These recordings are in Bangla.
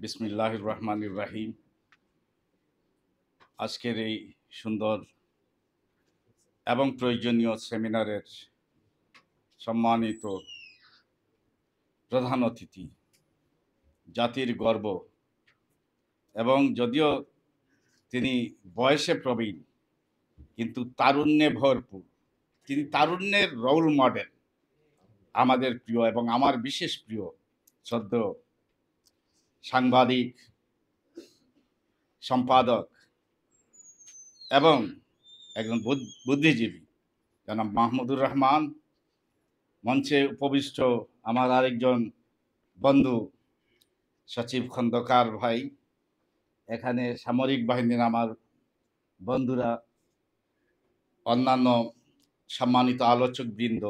বিসমিল্লাহির রহমানির রাহিম। আজকের এই সুন্দর এবং প্রয়োজনীয় সেমিনারের সম্মানিত প্রধান অতিথি, জাতির গর্ব, এবং যদিও তিনি বয়সে প্রবীণ কিন্তু তারুণ্যে ভরপুর, তিনি তারুণ্যের রোল মডেল, আমাদের প্রিয় এবং আমার বিশেষ প্রিয় শ্রদ্ধেয় সাংবাদিক, সম্পাদক এবং একজন বুদ্ধিজীবী জনাব মাহমুদুর রহমান। মঞ্চে উপবিষ্ট আমার আরেকজন বন্ধু সচিব খন্দকার ভাই, এখানে সামরিক বাহিনীর আমার বন্ধুরা, অন্যান্য সম্মানিত আলোচকবৃন্দ,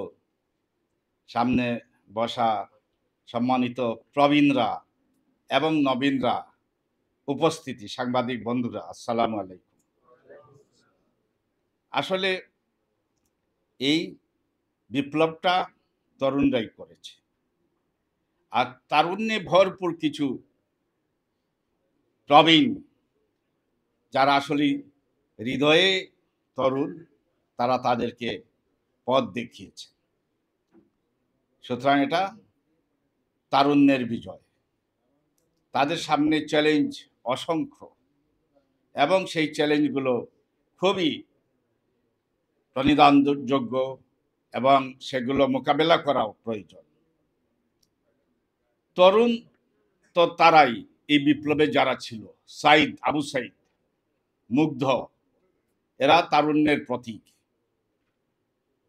সামনে বসা সম্মানিত প্রবীণরা এবং নবীনরা, উপস্থিতি সাংবাদিক বন্ধুরা, আসসালামু আলাইকুম। আসলে এই বিপ্লবটা তরুণরাই করেছে, আর তারুণ্যে ভরপুর কিছু প্রবীণ যারা আসলে হৃদয়ে তরুণ, তারা তাদেরকে পথ দেখিয়েছে। সুতরাং এটা তারুণ্যের বিজয়। তাদের সামনে চ্যালেঞ্জ অসংখ্য, এবং সেই চ্যালেঞ্জগুলো খুবই প্রণিধানযোগ্য এবং সেগুলো মোকাবেলা করাও প্রয়োজন। তরুণ তো তারাই এই বিপ্লবে যারা ছিল, সাইদ, আবু সাইদ, মুগ্ধ, এরা তারুণ্যের প্রতীক।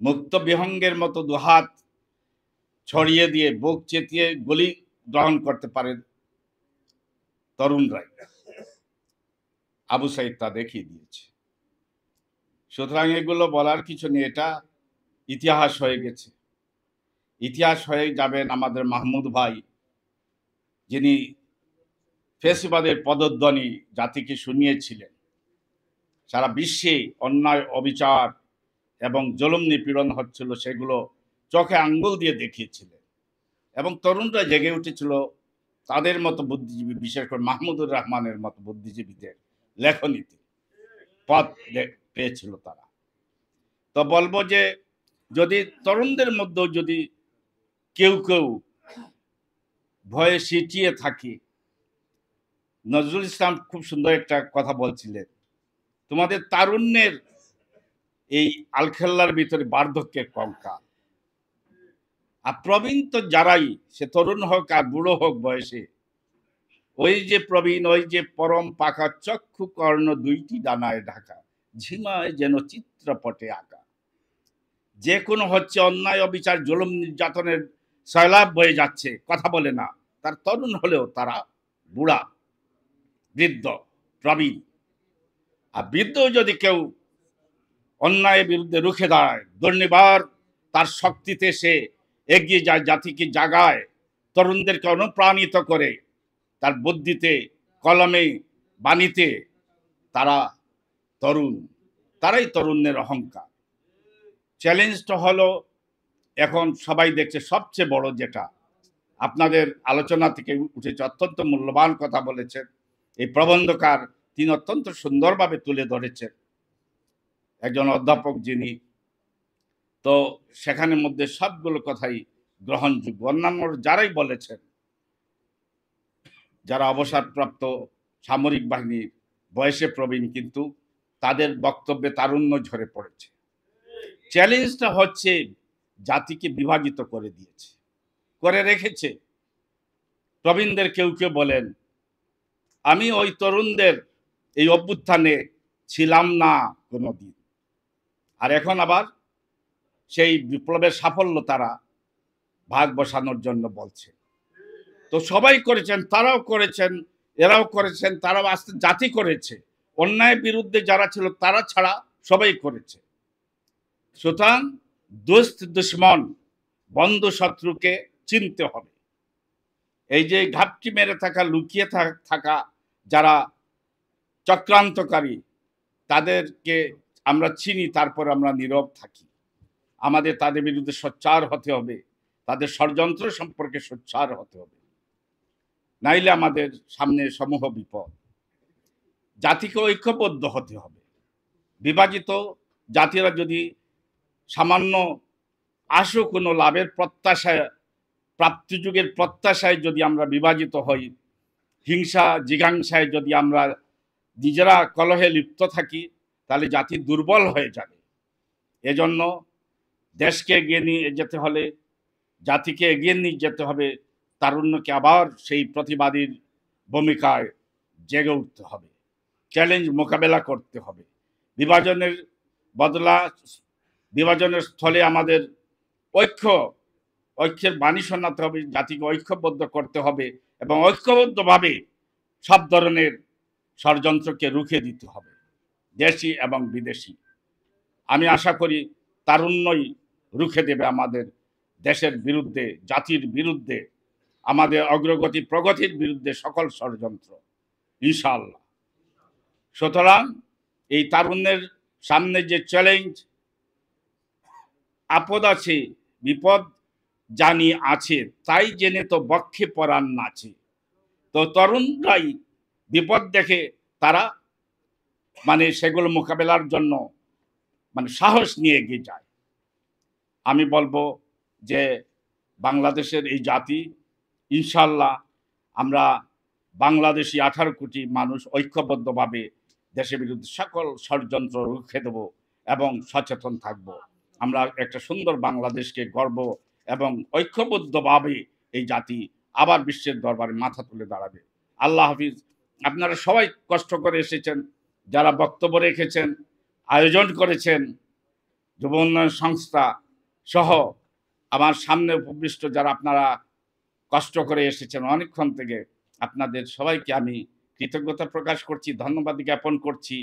মুক্ত বিহঙ্গের মতো দুহাত ছড়িয়ে দিয়ে বুক চেতিয়ে গুলি গ্রহণ করতে পারে তরুণরাই। আবু সাইদ তা দেখিয়ে দিয়েছে। সুতরাং এগুলো বলার কিছু নেই, এটা ইতিহাস হয়ে গেছে। ইতিহাস হয়ে যাবেন আমাদের মাহমুদ ভাই, যিনি ফেসিবাদের পদধ্বনি জাতিকে শুনিয়েছিলেন। সারা বিশ্বে অন্যায়, অবিচার এবং জুলুম নিপীড়ন হচ্ছিল, সেগুলো চোখে আঙ্গুল দিয়ে দেখিয়েছিলেন, এবং তরুণরা জেগে উঠেছিল তাদের মতো বুদ্ধিজীবী, বিশেষ করে মাহমুদুর রহমানের মতো বুদ্ধিজীবীদের লেখনীতে পথ পেয়েছিল তারা। তো বলবো যে যদি তরুণদের মধ্যেও যদি কেউ কেউ ভয়ে সিটিয়ে থাকে, নজরুল ইসলাম খুব সুন্দর একটা কথা বলছিলেন, তোমাদের তারুণ্যের এই আলখেল্লার ভিতরে বার্ধক্যের কঙ্কাল। আর প্রবীণ তো যারাই, সে তরুণ হোক আর বুড়ো হোক বয়সে, ওই যে প্রবীণ, ওই যে পরম পাকা, চক্ষু কর্ণ দুইটি ডানায় ঢাকা, ঝিমায় যেন চিত্রপটে আঁকা। যে কোনো হচ্ছে অন্যায়, অবিচার, জুলুম, নির্যাতনের সয়লাভ বয়ে যাচ্ছে, কথা বলে না। তার তরুণ হলেও তারা বুড়া, বৃদ্ধ, প্রবীণ। আর বৃদ্ধ যদি কেউ অন্যায়ের বিরুদ্ধে রুখে দাঁড়ায়, দুর্নিবার তার শক্তিতে সে এগিয়ে যায়, জাতিকে জাগায়, তরুণদেরকে অনুপ্রাণিত করে, তার বুদ্ধিতে, কলমে, বাণীতে, তারা তরুণ, তারাই তরুণের অহংকার। চ্যালেঞ্জটা হলো, এখন সবাই দেখছে সবচেয়ে বড় যেটা আপনাদের আলোচনা থেকে উঠেছে, অত্যন্ত মূল্যবান কথা বলেছেন এই প্রবন্ধকার, তিনি অত্যন্ত সুন্দরভাবে তুলে ধরেছেন, একজন অধ্যাপক যিনি। তো সেখানের মধ্যে সবগুলো কথাই গ্রহণযোগ্য। অন্যান্য যারাই বলেছেন, যারা অবসরপ্রাপ্ত সামরিক বাহিনীর বয়সে প্রবীণ, কিন্তু তাদের বক্তব্যে তারুণ্য ঝরে পড়েছে। চ্যালেঞ্জটা হচ্ছে জাতিকে বিভাজিত করে দিয়েছে, করে রেখেছে। প্রবীণদের কেউ কেউ বলেন, আমি ওই তরুণদের এই অভ্যুত্থানে ছিলাম না কোনোদিন, আর এখন আবার সেই বিপ্লবের সাফল্য তারা ভাগ বসানোর জন্য বলছে। তো সবাই করেছেন, তারাও করেছেন, এরাও করেছেন, তারাও আস্তে জাতি করেছে। অন্যায়ের বিরুদ্ধে যারা ছিল তারা ছাড়া সবাই করেছে। সুতরাং দোস্ত দুশ্মন, বন্ধু শত্রুকে চিনতে হবে। এই যে ঘাপটি মেরে থাকা, লুকিয়ে থাকা যারা চক্রান্তকারী, তাদেরকে আমরা চিনি, তারপর আমরা নীরব থাকি। আমাদের তাদের বিরুদ্ধে সোচ্চার হতে হবে, তাদের ষড়যন্ত্র সম্পর্কে সোচ্চার হতে হবে। নাইলে আমাদের সামনে সমূহ বিপদ। জাতিকে ঐক্যবদ্ধ হতে হবে। বিভাজিত জাতিরা যদি সামান্য আশু কোনো লাভের প্রত্যাশায়, প্রাপ্তিযুগের প্রত্যাশায় যদি আমরা বিভাজিত হই, হিংসা জিঘাংসায় যদি আমরা নিজেরা কলহে লিপ্ত থাকি, তাহলে জাতি দুর্বল হয়ে যাবে। এজন্য দেশকে এগিয়ে নিয়ে যেতে হলে, জাতিকে এগিয়ে নিয়ে যেতে হবে, তারুণ্যকে আবার সেই প্রতিবাদীর ভূমিকায় জেগে উঠতে হবে, চ্যালেঞ্জ মোকাবেলা করতে হবে। বিভাজনের বদলা, বিভাজনের স্থলে আমাদের ঐক্যের বাণী শোনাতে হবে, জাতিকে ঐক্যবদ্ধ করতে হবে এবং ঐক্যবদ্ধভাবে সব ধরনের ষড়যন্ত্রকে রুখে দিতে হবে, দেশি এবং বিদেশি। আমি আশা করি তারুণ্যই রুখে দেবে আমাদের দেশের বিরুদ্ধে, জাতির বিরুদ্ধে, আমাদের অগ্রগতি প্রগতির বিরুদ্ধে সকল ষড়যন্ত্র, ইনশাআল্লাহ। সুতরাং এই তারুণ্যের সামনে যে চ্যালেঞ্জ, আপদ আছে বিপদ জানি আছে, তাই জেনে তো বক্ষে পরাণ নাচে। তো তরুণরাই বিপদ দেখে তারা সেগুলো মোকাবেলার জন্য সাহস নিয়ে এগিয়ে যায়। আমি বলবো যে বাংলাদেশের এই জাতি, ইনশাল্লাহ আমরা বাংলাদেশি 18 কোটি মানুষ ঐক্যবদ্ধভাবে দেশের বিরুদ্ধে সকল ষড়যন্ত্র রুখে দেব এবং সচেতন থাকব। আমরা একটা সুন্দর বাংলাদেশকে গর্ব এবং ঐক্যবদ্ধভাবে এই জাতি আবার বিশ্বের দরবারে মাথা তুলে দাঁড়াবে। আল্লাহ হাফিজ। আপনারা সবাই কষ্ট করে এসেছেন, যারা বক্তব্য রেখেছেন, আয়োজন করেছেন, যুব উন্নয়ন সংস্থা সহ আমার সামনে উপবিষ্ট যারা আপনারা কষ্ট করে এসেছেন অনেকক্ষণ থেকে, আপনাদের সবাইকে আমি কৃতজ্ঞতা প্রকাশ করছি, ধন্যবাদ জ্ঞাপন করছি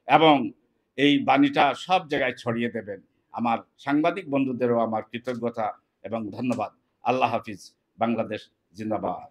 এবং এই বাণীটা সব জায়গায় ছড়িয়ে দেবেন। আমার সাংবাদিক বন্ধুদেরও আমার কৃতজ্ঞতা এবং ধন্যবাদ। আল্লাহ হাফিজ। বাংলাদেশ জিন্দাবাদ।